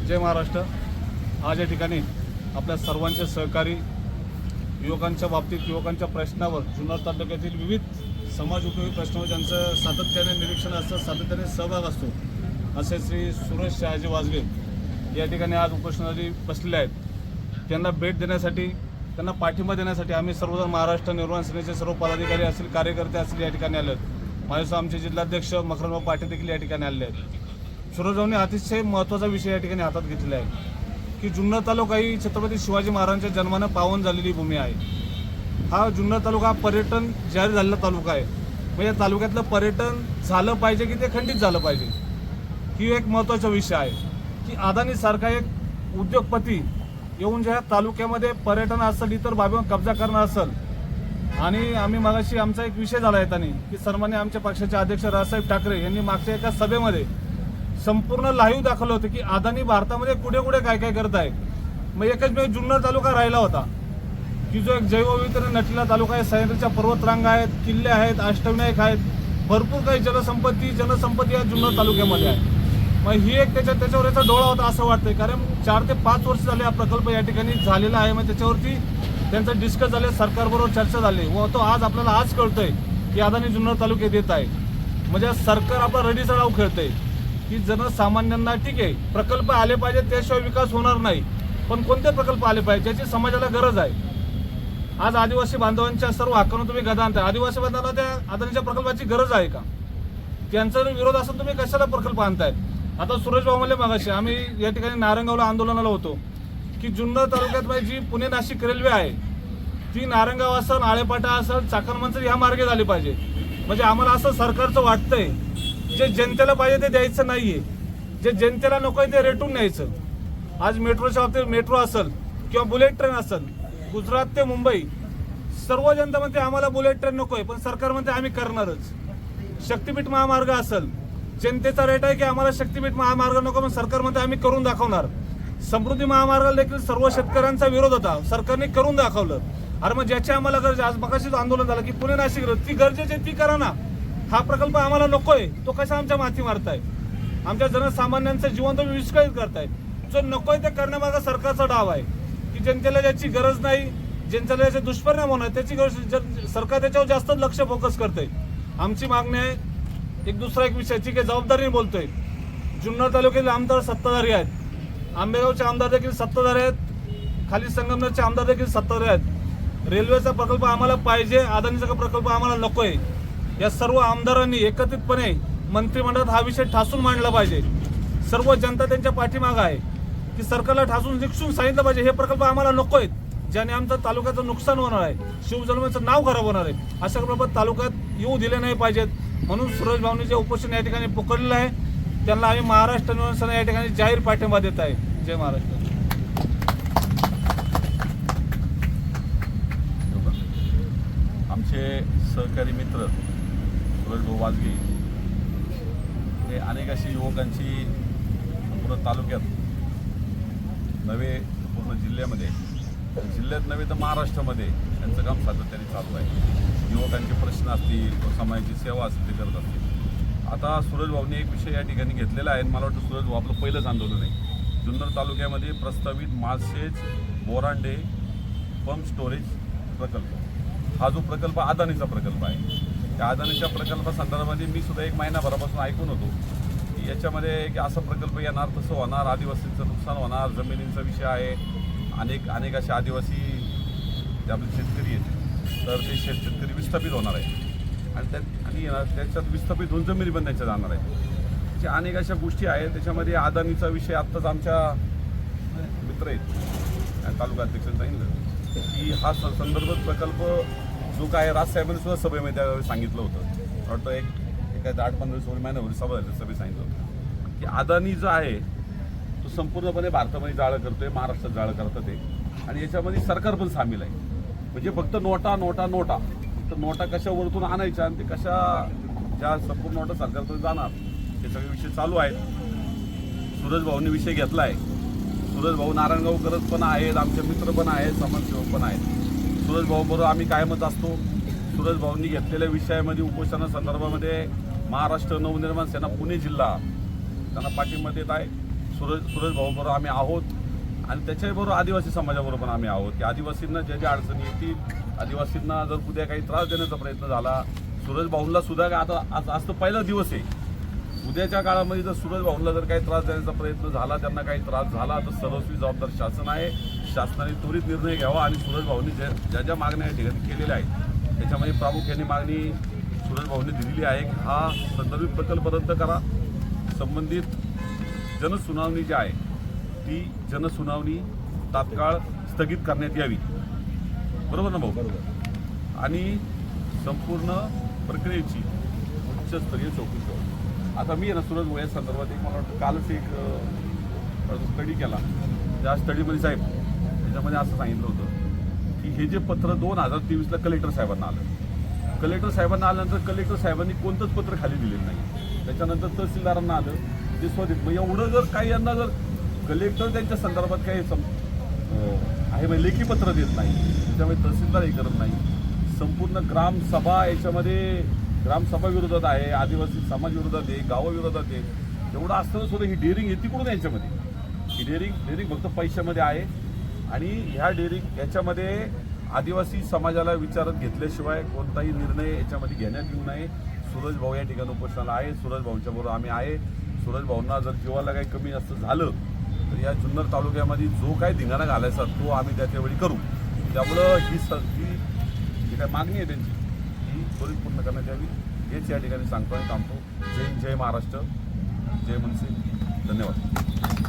जय महाराष्ट्र। आज या ठिकाणी आपल्या सर्वांचे सहकारी युवकांच्या बाबतीत युवकांच्या प्रश्नावर जुन्नर तालुक्यातील विविध समाज उपयोगी प्रश्नावर ज्यांचं सातत्याने निरीक्षण असतं, सातत्याने सहभाग असतो, असे श्री सुरेश शहाजी वाजगे या ठिकाणी आज उपोषणासाठी बसलेले आहेत। त्यांना भेट देण्यासाठी, त्यांना पाठिंबा देण्यासाठी आम्ही सर्वजण महाराष्ट्र निर्माण सेनेचे सर्व पदाधिकारी असतील, कार्यकर्ते असतील या ठिकाणी आले आहेत। माझ्यासह आमचे जिल्हाध्यक्ष मकरंदभाऊ पाटील देखील या ठिकाणी आले आहेत। सुरेशभाऊंनी अतिशय महत्त्वाचा विषय या ठिकाणी हातात घेतलेला आहे की जुन्नर तालुका ही छत्रपती शिवाजी महाराजांच्या जन्मानं पावन झालेली भूमी आहे। हा जुन्नर तालुका पर्यटन जाहीर झालेला तालुका आहे। मग या तालुक्यातलं पर्यटन झालं पाहिजे की ते खंडित झालं पाहिजे, ही एक महत्त्वाचा विषय आहे की अदानी सारखा एक उद्योगपती येऊन ज्या तालुक्यामध्ये पर्यटन असेल, इतर बाबीवर कब्जा करणार असेल, आणि आम्ही मागाशी आमचा एक विषय झाला आहे त्यांनी की सन्मान्य आमच्या पक्षाचे अध्यक्ष राजसाहेब ठाकरे यांनी मागच्या एका सभेमध्ये संपूर्ण लाईव्ह दाखवलं होतं की अदानी भारतामध्ये कुठे कुठे काय काय करत आहे। मग एकच वेळ जुन्नर तालुका राहिला होता की जो एक जैवविविधतेने नटलेला तालुका आहे, सह्याद्रीच्या पर्वतरांगा आहेत, किल्ले आहेत, अष्टविनायक आहेत, भरपूर काही जनसंपत्ती या जुन्नर तालुक्यामध्ये आहे। मग ही एक त्याच्यावर याचा डोळा होता असं वाटतंय, कारण 4 ते 5 वर्ष झाले हा प्रकल्प या ठिकाणी झालेला आहे। मग त्याच्यावरती त्यांचं डिस्कस झाले, सरकारबरोबर चर्चा झाली व तो आज आपल्याला आज कळतंय की अदानी जुन्नर तालुक्यात येत आहे। म्हणजे सरकार आपला रडीचा डाव खेळतंय की जनसामान्यांना ठीक आहे प्रकल्प आले पाहिजे, त्याशिवाय विकास होणार नाही, पण कोणते प्रकल्प आले पाहिजे ज्याची समाजाला गरज आहे। आज आदिवासी बांधवांच्या सर्व हक्कानं तुम्ही गदा आणताय, आदिवासी बांधवांना त्या अदानीच्या प्रकल्पाची गरज आहे का? त्यांचा विरोध असून तुम्ही कशाला प्रकल्प आणताय? आता सुरेशभाऊ म्हणले मगाशी आम्ही या ठिकाणी नारंगावला आंदोलनाला होतो की जुन्नर तालुक्यात जी पुणे नाशिक रेल्वे आहे ती नारंगाव असेल, आळेपाटा असेल, चाकण मंचर ह्या मार्गे झाली पाहिजे। म्हणजे आम्हाला असं सरकारचं वाटतंय जे जनतेला पाहिजे ते द्यायचं नाहीये, जे जनतेला नकोय ते रेटून न्यायचं। आज मेट्रोच्या बाबतीत मेट्रो असेल किंवा बुलेट ट्रेन असेल, गुजरात ते मुंबई सर्व जनता म्हणते आम्हाला बुलेट ट्रेन नकोय, पण सरकार म्हणते आम्ही करणारच। शक्तीपीठ महामार्ग असेल, जनतेचा रेट आहे की आम्हाला शक्तीपीठ महामार्ग नको, पण सरकार म्हणते आम्ही करून दाखवणार। समृद्धी महामार्गाला देखील सर्व शेतकऱ्यांचा विरोध होता, सरकारने करून दाखवलं। अरे मग ज्याची आम्हाला गरज, आज मगाशीच आंदोलन झालं की पुणे नाशिक ती गरजेची ती करा ना। हा प्रकल्प आम्हाला नकोय, तो कसा आमच्या माथी मारताय? आमच्या जनसामान्यांचं जीवन तुम्ही विस्कळीत करताय। जो नकोय ते करण्यामागे सरकारचा डाव आहे की जनतेला ज्याची गरज नाही, जनतेला ज्याचे दुष्परिणाम होणार त्याची गरज, सरकार त्याच्यावर जास्त लक्ष फोकस करतंय। आमची मागणी आहे एक दुसरा एक विषय, ठीक आहे जबाबदारीने बोलतोय, जुन्नर तालुक्यातील आमदार सत्ताधारी आहेत, आंबेगावचे आमदार देखील सत्ताधारी आहेत, खाली संगमनेरचे आमदार देखील सत्ताधारी आहेत। रेल्वेचा प्रकल्प आम्हाला पाहिजे, अदानीचा प्रकल्प आम्हाला नकोय। या सर्व आमदारांनी एकत्रितपणे मंत्रिमंडळात हा विषय ठासून मांडला पाहिजे। सर्व जनता त्यांच्या पाठीमागे आहे की सरकारला ठासून निक्षून सांगितलं पाहिजे हे प्रकल्प आम्हाला नकोय, ज्याने आमच्या तालुक्याचं नुकसान होणार आहे, शिवजन्माचं नाव खराब होणार आहे। अशा प्रकल्प तालुक्यात येऊ दिले नाही पाहिजेत। म्हणून सुरेश भाऊंनी जे उपोषण या ठिकाणी पकडलेलं आहे त्यांना आम्ही महाराष्ट्र निर्माण सेना या ठिकाणी जाहीर पाठिंबा देत आहे। जय महाराष्ट्र। आमचे सहकारी मित्र सुरेशभाऊ वाजगे हे अनेक अशी युवकांची पूर्ण तालुक्यात नव्हे पूर्ण जिल्ह्यात नव्हे तर महाराष्ट्रामध्ये त्यांचं काम सातत्याने चालू आहे। युवकांचे प्रश्न असतील, समाजाची सेवा असतील ते करत असतील। आता सुरेशभाऊंनी एक विषय या ठिकाणी घेतलेला आहे, मला वाटतं सुरेशभाऊ आपलं पहिलंच आंदोलन आहे। जुन्नर तालुक्यामध्ये प्रस्तावित माळशेज बोरांडे पंप स्टोरेज प्रकल्प, हा जो प्रकल्प अदानीचा प्रकल्प आहे, त्या अदानीच्या प्रकल्पासंदर्भामध्ये मी सुद्धा 1 महिनाभरापासून ऐकून होतो की याच्यामध्ये की असा प्रकल्प येणार, तसं होणार, आदिवासींचं नुकसान होणार, जमिनींचा विषय आहे, अनेक असे आदिवासी जे आपले शेतकरी आहेत तर ते शेतकरी विस्थापित होणार आहे आणि त्याच्यात विस्थापित होऊन जमिनी पण त्यांच्या जाणार आहे। अशा अनेक अशा गोष्टी आहेत। त्याच्यामध्ये अदानीचा विषय आत्ताच आमच्या मित्र आहेत तालुका अध्यक्षांनी सांगितलं की हा संदर्भ प्रकल्प जो काय राजसाहेबांनी सुद्धा सभेमध्ये त्यावेळी सांगितलं होतं, वाटतं एका 8-15 महिन्यावर सभा झाली, सभेत सांगितलं होतं की अदानी जो आहे तो संपूर्णपणे भारतामध्ये जाळं करतोय, महाराष्ट्रात जाळं करतं ते, आणि याच्यामध्ये सरकार पण सामील आहे। म्हणजे फक्त नोटा तर नोटा कशा वरतून आणायच्या आणि ते कशा ज्या संपूर्ण नोटा सरकारकडे जाणार हे सगळे विषय चालू आहेत। सुरेशभाऊंनी विषय घेतला आहे। सुरेशभाऊ नारायणगावकरच पण आहेत, आमचे मित्र पण आहेत, समाजसेवक पण आहेत। सुरेशभाऊबरोबर आम्ही कायमच असतो। सुरेशभाऊंनी घेतलेल्या विषयामध्ये उपोषणासंदर्भामध्ये महाराष्ट्र नवनिर्माण सेना पुणे जिल्हा त्यांना पाठिंबा देत आहे। सूरज भाऊबरोबर आम्ही आहोत आणि त्याच्याबरोबर आदिवासी समाजाबरोबर पण आम्ही आहोत की आदिवासींना ज्या ज्या अडचणी येतील, आदिवासींना जर उद्या काही त्रास देण्याचा प्रयत्न झाला, सूरज भाऊंना सुद्धा काय आता आज तर पहिला दिवस आहे, उद्याच्या काळामध्ये जर सूरज भाऊंना जर काही त्रास देण्याचा प्रयत्न झाला, त्यांना काही त्रास झाला तर सर्वस्वी जबाबदार शासन आहे. शासनाने त्वरित निर्णय घ्यावा आणि सूरज भाऊंनी ज्या ज्या मागण्या या ठिकाणी केलेल्या आहेत त्याच्यामध्ये प्रामुख्याने मागणी सूरज भाऊंनी दिलेली आहे की हा संदर्भित प्रकल्प रद्द करा, संबंधित जनसुनावणी जी आहे ती जनसुनावणी तात्काळ स्थगित करण्यात यावी. बरोबर ना भाऊ? बरोबर. आणि संपूर्ण प्रक्रियेची उच्चस्तरीय चौकशी व्हावी. आता मी आहे ना सूरज भाऊ या संदर्भात एक मला वाटतं कालच एक स्टडी केला. त्या स्टडीमध्ये साहेब त्याच्यामध्ये असं सांगितलं होतं की हे जे पत्र 2023ला कलेक्टर साहेबांना आलं, कलेक्टर साहेबांना आल्यानंतर कलेक्टर साहेबांनी कोणतंच पत्र खाली दिलेलं नाही. त्याच्यानंतर तहसीलदारांना आलं, ते स्वतः मग एवढं जर काही यांना जर कलेक्टर त्यांच्या संदर्भात काही आहे म्हणजे लेखी पत्र देत नाही, त्याच्यामुळे तहसीलदारही करत नाही, संपूर्ण ग्रामसभा याच्यामध्ये ग्रामसभा विरोधात आहे, आदिवासी समाज विरोधात आहे, गावाविरोधात आहे, एवढं असताना सुद्धा ही डेअरिंग येते कुठून याच्यामध्ये? ही डेअरिंग फक्त पैशामध्ये आहे आणि ह्या डेअरिंग याच्यामध्ये आदिवासी समाजाला विचारात घेतल्याशिवाय कोणताही निर्णय याच्यामध्ये घेण्यात येऊ नये. सूरज भाऊ या ठिकाणी उपोषणाला आहे, सूरज भाऊंच्या बरोबर आम्ही आहे. सूरज भाऊंना जर जीवाला काही कमी जास्त झालं तर या जुन्नर तालुक्यामध्ये जो काही धिंगाणा घालायचा तो आम्ही त्याच्यावेळी करू. त्यामुळं ही जी काय मागणी आहे त्यांची ही त्वरित पूर्ण करण्यात यावी हेच या ठिकाणी सांगतो आणि थांबतो. जय महाराष्ट्र, जय मनसे. धन्यवाद.